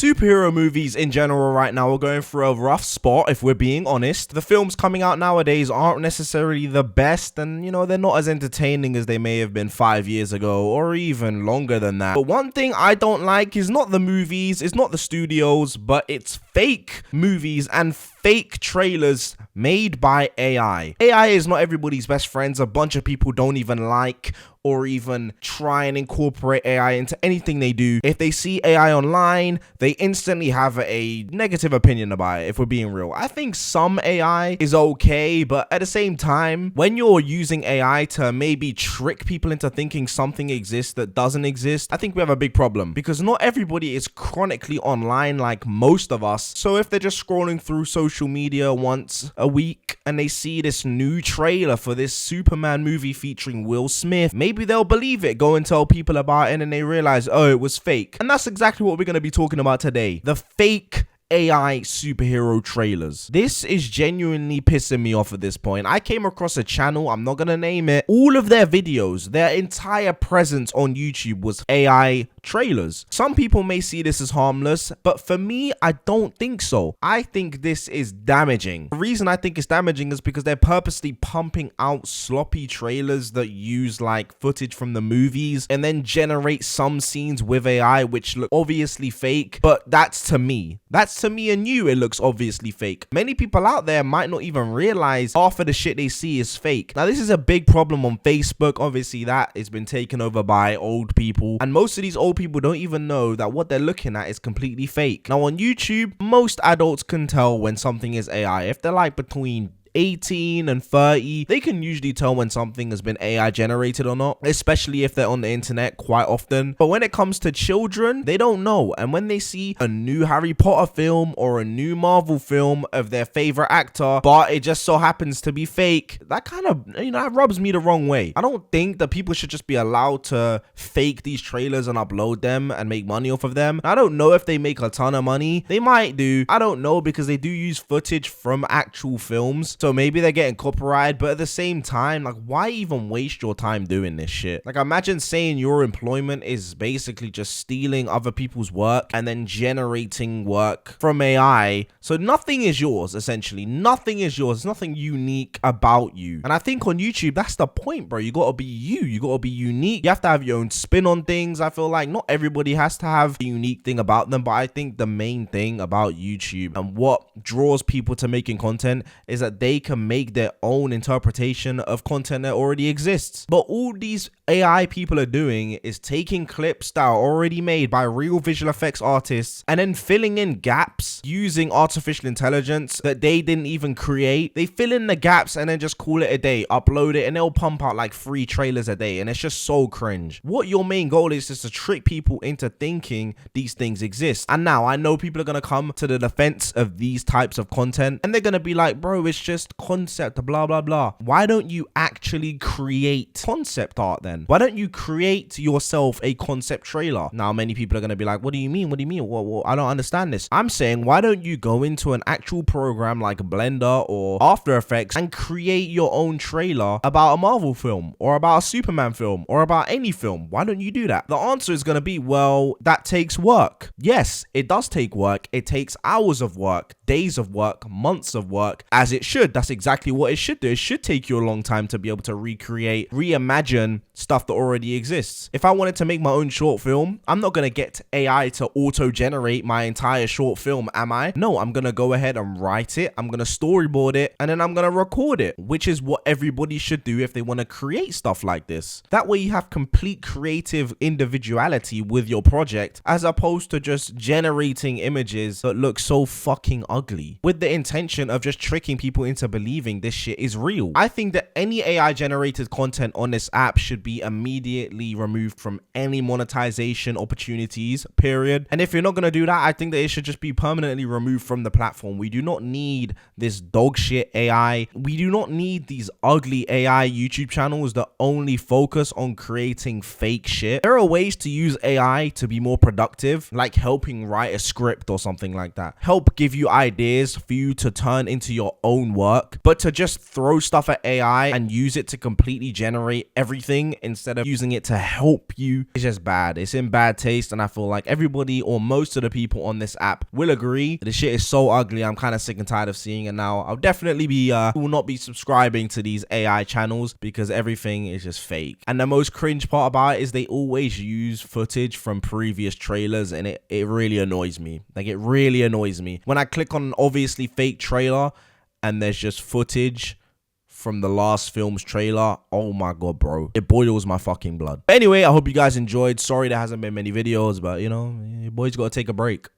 Superhero movies in general right now are going through a rough spot, if we're being honest. The films coming out nowadays aren't necessarily the best, and they're not as entertaining as they may have been 5 years ago or even longer than that. But one thing I don't like is not the movies, it's not the studios, but it's fake movies and fake trailers made by AI. AI is not everybody's best friends. A bunch of people don't even like or even try and incorporate AI into anything they do. If they see AI online, they instantly have a negative opinion about it, if we're being real. I think some AI is okay, but at the same time, when you're using AI to maybe trick people into thinking something exists that doesn't exist, I think we have a big problem, because not everybody is chronically online like most of us. So if they're just scrolling through social media once a week and they see this new trailer for this Superman movie featuring Will Smith, maybe they'll believe it, go and tell people about it, and they realize, oh, it was fake. And that's exactly what we're going to be talking about today. The fake AI superhero trailers. This is genuinely pissing me off at this point. I came across a channel, I'm not gonna name it. All of their videos, their entire presence on YouTube was AI trailers. Some people may see this as harmless, but for me, I don't think so. I think this is damaging. The reason I think it's damaging is because they're purposely pumping out sloppy trailers that use like footage from the movies and then generate some scenes with AI which look obviously fake, but that's to me and you, it looks obviously fake. Many people out there might not even realize half of the shit they see is fake. Now, this is a big problem on Facebook. Obviously, that has been taken over by old people, and most of these old people don't even know that what they're looking at is completely fake. Now, on YouTube, most adults can tell when something is AI. If they're like between 18 and 30, they can usually tell when something has been AI generated or not, especially if they're on the internet quite often. But when it comes to children, they don't know. And when they see a new Harry Potter film or a new Marvel film of their favorite actor, but it just so happens to be fake, that kind of, that rubs me the wrong way. I don't think that people should just be allowed to fake these trailers and upload them and make money off of them. I don't know if they make a ton of money. They might do. I don't know, because they do use footage from actual films. So maybe they're getting copyrighted, but at the same time, like, why even waste your time doing this shit? Like, imagine saying your employment is basically just stealing other people's work and then generating work from AI. So nothing is yours, essentially. Nothing is yours. There's nothing unique about you. And I think on YouTube, that's the point, bro. You gotta be you. You gotta be unique. You have to have your own spin on things. I feel like not everybody has to have a unique thing about them, but I think the main thing about YouTube and what draws people to making content is that they can make their own interpretation of content that already exists. But all these AI people are doing is taking clips that are already made by real visual effects artists and then filling in gaps using artificial intelligence that they didn't even create. They fill in the gaps and then just call it a day, upload it, and they'll pump out like 3 trailers a day, and it's just so cringe. What your main goal is to trick people into thinking these things exist. And now I know people are gonna come to the defense of these types of content and they're gonna be like, bro, it's just concept, blah blah blah. Why don't you actually create concept art then? Why don't you create yourself a concept trailer? Now many people are going to be like, what do you mean? What, I don't understand this. I'm saying, why don't you go into an actual program like Blender or After Effects and create your own trailer about a Marvel film or about a Superman film or about any film? Why don't you do that? The answer is going to be, well, that takes work. Yes, it does take work. It takes hours of work, days of work, months of work, as it should. That's exactly what it should do. It should take you a long time to be able to recreate, reimagine stuff that already exists. If I wanted to make my own short film, I'm not going to get AI to auto-generate my entire short film, am I? No, I'm going to go ahead and write it. I'm going to storyboard it, and then I'm going to record it, which is what everybody should do if they want to create stuff like this. That way you have complete creative individuality with your project, as opposed to just generating images that look so fucking ugly with the intention of just tricking people into believing this shit is real. I think that any AI generated content on this app should be immediately removed from any monetization opportunities, period. And if you're not going to do that, I think that it should just be permanently removed from the platform. We do not need this dog shit AI. We do not need these ugly AI YouTube channels that only focus on creating fake shit. There are ways to use AI to be more productive, like helping write a script or something like that. Help give you ideas for you to turn into your own work. But to just throw stuff at AI and use it to completely generate everything instead of using it to help you. It's just bad. It's in bad taste, and I feel like everybody or most of the people on this app will agree. The shit is so ugly. I'm kind of sick and tired of seeing it now. I'll definitely will not be subscribing to these AI channels because everything is just fake. And the most cringe part about it is they always use footage from previous trailers, and it really annoys me. Like, it really annoys me. When I click on an obviously fake trailer and there's just footage from the last film's trailer, oh my god, bro, it boils my fucking blood. But anyway, I hope you guys enjoyed. Sorry there hasn't been many videos, but you know, your boy's gotta take a break.